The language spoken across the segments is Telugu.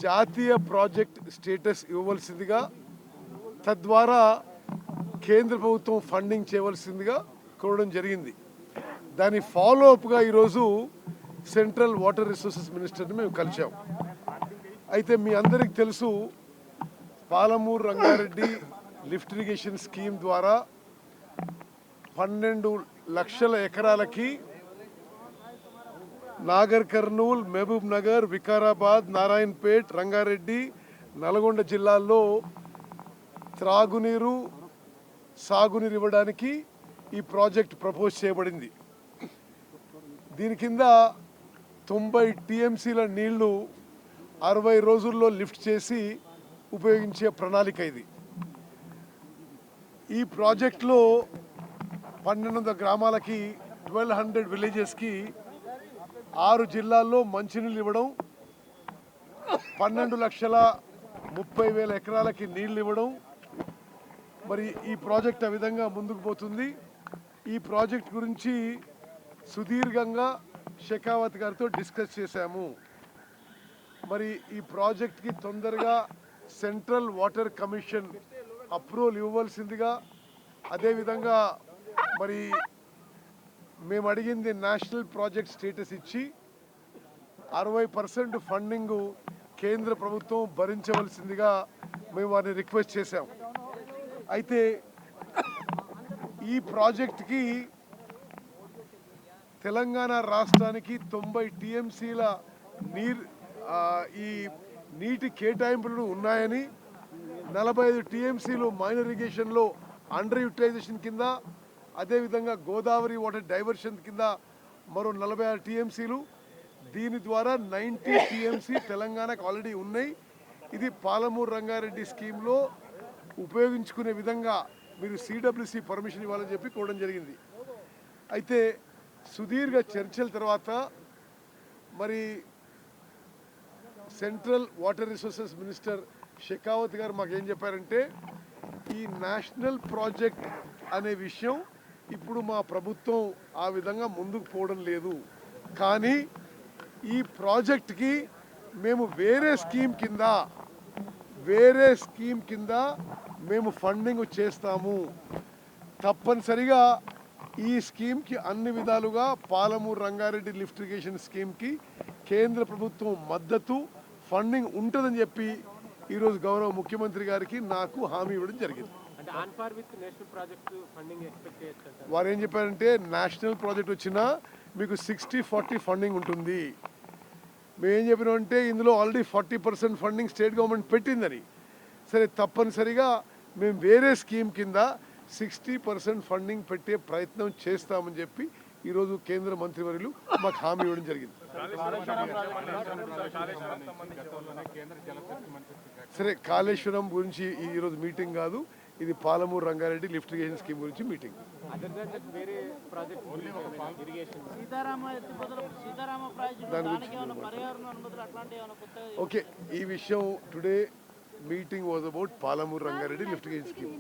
జాతీయ ప్రాజెక్ట్ స్టేటస్ ఇవ్వవలసిందిగా, తద్వారా కేంద్ర ప్రభుత్వం ఫండింగ్ చేయవలసిందిగా కోరడం జరిగింది. దాని ఫాలోఅప్గా ఈరోజు సెంట్రల్ వాటర్ రిసోర్సెస్ మినిస్టర్ని మేము కలిసాం. అయితే మీ అందరికీ తెలుసు, Palamuru Rangareddy lift irrigation scheme ద్వారా 12 లక్షల ఎకరాలకి నాగర్ కర్నూల్, మహబూబ్ నగర్, వికారాబాద్, నారాయణపేట్, రంగారెడ్డి, నల్గొండ జిల్లాల్లో త్రాగునీరు, సాగునీరు ఇవ్వడానికి ఈ ప్రాజెక్ట్ ప్రపోజ్ చేయబడింది. దీని కింద 90 టీఎంసీల నీళ్లు 60 రోజుల్లో లిఫ్ట్ చేసి ఉపయోగించే ప్రణాళిక ఇది. ఈ ప్రాజెక్టులో 1200 గ్రామాలకి 1200 విలేజెస్కి 6 జిల్లాల్లో మంచినీళ్ళు ఇవ్వడం, 12,30,000 ఎకరాలకి నీళ్లు ఇవ్వడం. మరి ఈ ప్రాజెక్ట్ ఆ విధంగా ముందుకు పోతుంది. ఈ ప్రాజెక్ట్ గురించి సుదీర్ఘంగా షెకావత్ గారితో డిస్కస్ చేశాము. మరి ఈ ప్రాజెక్ట్కి తొందరగా సెంట్రల్ వాటర్ కమిషన్ అప్రూవల్ ఇవ్వవలసిందిగా, అదేవిధంగా మరి మేము అడిగింది నేషనల్ ప్రాజెక్ట్ స్టేటస్ ఇచ్చి 60% ఫండింగ్ కేంద్ర ప్రభుత్వం భరించవలసిందిగా మేము వారిని రిక్వెస్ట్ చేశాం. అయితే ఈ ప్రాజెక్ట్కి తెలంగాణ రాష్ట్రానికి 90 టీఎంసీల ఈ నీటి కేటాయింపులు ఉన్నాయని, 45 టీఎంసీలు మైనర్ ఇరిగేషన్లో అండర్ యూటిలైజేషన్ కింద, అదేవిధంగా గోదావరి వాటర్ డైవర్షన్ కింద మరో 46 టీఎంసీలు, దీని ద్వారా 90 టీఎంసీ తెలంగాణకు ఆల్రెడీ ఉన్నాయి. ఇది పాలమూరు రంగారెడ్డి స్కీమ్లో ఉపయోగించుకునే విధంగా మీరు సిడబ్ల్యూసి పర్మిషన్ ఇవ్వాలని చెప్పి కోరడం జరిగింది. అయితే సుదీర్ఘ చర్చల తర్వాత మరి central water resources minister Shekhawat గారు మాకేం చెప్పారంటే, ఈ నేషనల్ ప్రాజెక్ట్ అనే విషయం ఇప్పుడు మా ప్రభుత్వం ఆ విధంగా ముందుకు పోవడం లేదు, కానీ ఈ ప్రాజెక్ట్కి మేము వేరే స్కీమ్ కింద మేము ఫండింగ్ చేస్తాము. తప్పనిసరిగా ఈ స్కీమ్కి అన్ని విధాలుగా పాలమూరు రంగారెడ్డి లిఫ్ట్ ఇరిగేషన్ స్కీమ్కి కేంద్ర ప్రభుత్వం మద్దతు, ఫండింగ్ ఉంటుందని చెప్పి ఈరోజు గౌరవ ముఖ్యమంత్రి గారికి నాకు హామీ ఇవ్వడం జరిగింది. వారు ఏం చెప్పారంటే, నేషనల్ ప్రాజెక్ట్ వచ్చినా మీకు 60-40 ఫండింగ్ ఉంటుంది. మేమేం చెప్పినామంటే, ఇందులో ఆల్రెడీ 40% ఫండింగ్ స్టేట్ గవర్నమెంట్ పెట్టిందని. సరే, తప్పనిసరిగా మేము వేరే స్కీమ్ కింద 60% ఫండింగ్ పెట్టే ప్రయత్నం చేస్తామని చెప్పి ఈరోజు కేంద్ర మంత్రివర్యులు మాకు హామీ ఇవ్వడం జరిగింది. సరే, కాళేశ్వరం గురించి ఈరోజు మీటింగ్ కాదు, ఇది Palamuru Rangareddy lift irrigation scheme గురించి మీటింగ్. ఓకే, ఈ విషయం today meeting was about Palamuru Rangareddy lift irrigation scheme.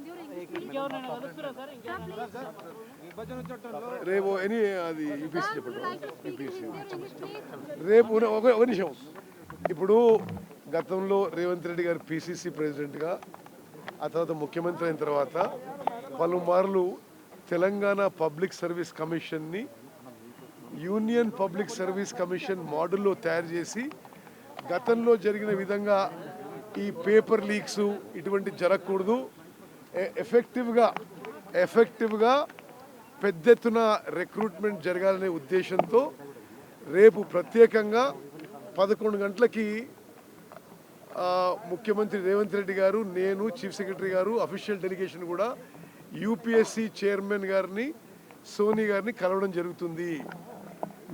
రేపు అది యూపీసీ చెప్పండి. రేపు ఒక నిమిషం. ఇప్పుడు గతంలో రేవంత్ రెడ్డి గారు పిసిసి ప్రెసిడెంట్గా, ఆ తర్వాత ముఖ్యమంత్రి అయిన తర్వాత పలుమార్లు తెలంగాణ పబ్లిక్ సర్వీస్ కమిషన్ని యూనియన్ పబ్లిక్ సర్వీస్ కమిషన్ మోడల్లో తయారు చేసి, గతంలో జరిగిన విధంగా ఈ పేపర్ లీక్స్ ఇటువంటి జరగకూడదు, ఎఫెక్టివ్గా పెద్ద ఎత్తున రిక్రూట్మెంట్ జరగాలనే ఉద్దేశంతో రేపు ప్రత్యేకంగా 11 గంటలకి ముఖ్యమంత్రి రేవంత్ రెడ్డి గారు, నేను, చీఫ్ సెక్రటరీ గారు, అఫీషియల్ డెలిగేషన్ కూడా యూపీఎస్సీ చైర్మన్ గారిని, సోనీ గారిని కలవడం జరుగుతుంది.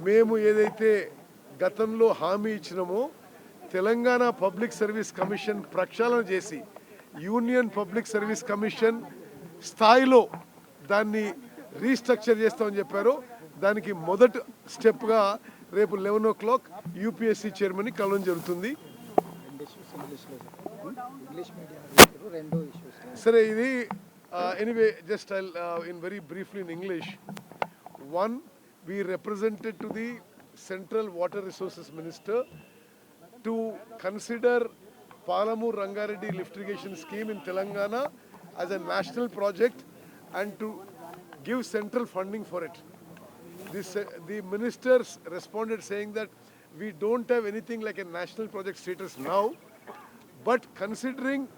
మేము ఏదైతే గతంలో హామీ ఇచ్చినామో తెలంగాణ పబ్లిక్ సర్వీస్ కమిషన్ ప్రక్షాళన చేసి యూనియన్ పబ్లిక్ సర్వీస్ కమిషన్ స్థాయిలో దాన్ని రీస్ట్రక్చర్ చేస్తామని చెప్పారు. దానికి మొదటి స్టెప్గా రేపు 11 o'clock యూపీఎస్సీ చైర్మన్ని కలవడం జరుగుతుంది. సరే, ఇది anyway just in very briefly in English. One, we represented to the Central Water Resources Minister to consider Palamur Rangareddy lift irrigation scheme in Telangana as a national project and to give central funding for it. The ministers responded saying that we don't have anything like a national project status now, but considering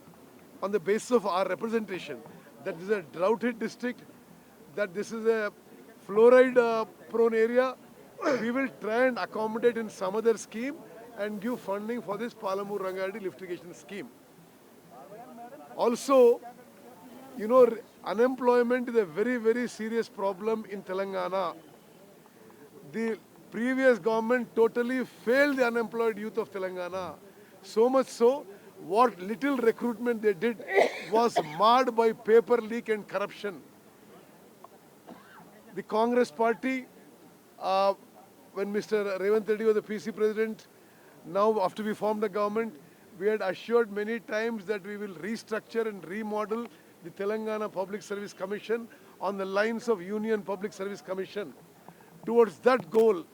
on the basis of our representation that this is a droughted district, that this is a fluoride prone area, we will try and accommodate in some other scheme and give funding for this Palamur Rangareddy lift irrigation scheme. Also, you know, unemployment is a very, very serious problem in Telangana. The previous government totally failed the unemployed youth of Telangana. So much so, what little recruitment they did was marred by paper leak and corruption. The Congress party, when Mr. Revanth Reddy was the PC president, now after we formed the government, we had assured many times that we will restructure and remodel the Telangana Public Service Commission on the lines of Union Public Service Commission. Towards that goal,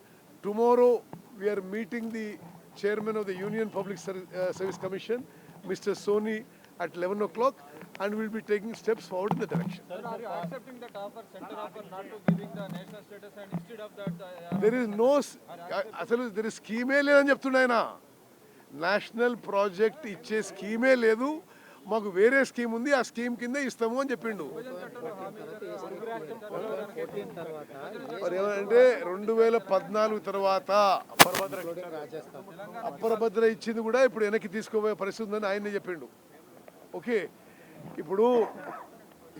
tomorrow we are meeting the chairman of the Union Public Service Commission, Mr. Soni, at 11 o'clock, and we'll be taking steps forward in the direction. Sir, are you accepting that offer, center offer, not to giving the national status, and instead of that, There is no, అసలు there is scheme లేదని చెప్తున్నాయన. నేషనల్ ప్రాజెక్ట్ ఇచ్చే స్కీమే లేదు, మాకు వేరే స్కీమ్ ఉంది, ఆ స్కీమ్ కింద ఇస్తాము అని చెప్పిండు. మరి ఏమంటే 2014 తర్వాత అప్పరభద్ర ఇచ్చింది కూడా ఇప్పుడు వెనక్కి తీసుకోబోయే పరిస్థితి ఉందని ఆయనే చెప్పిండు. ఓకే, ఇప్పుడు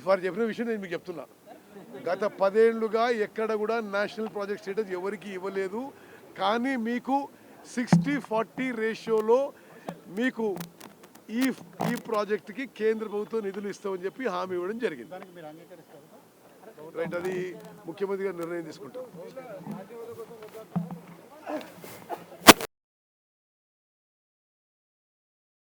వారు చెప్పిన విషయం నేను మీకు చెప్తున్నా. గత 10 ఏళ్లుగా ఎక్కడ కూడా నేషనల్ ప్రాజెక్ట్ స్టేటస్ ఎవరికి ఇవ్వలేదు, కానీ మీకు 60-40 రేషియోలో మీకు ఈ ప్రాజెక్టుకి కేంద్ర ప్రభుత్వం నిధులు ఇస్తామని చెప్పి హామీ ఇవ్వడం జరిగింది. రైట్, అది ముఖ్యమంత్రి గారు నిర్ణయం తీసుకుంటారు.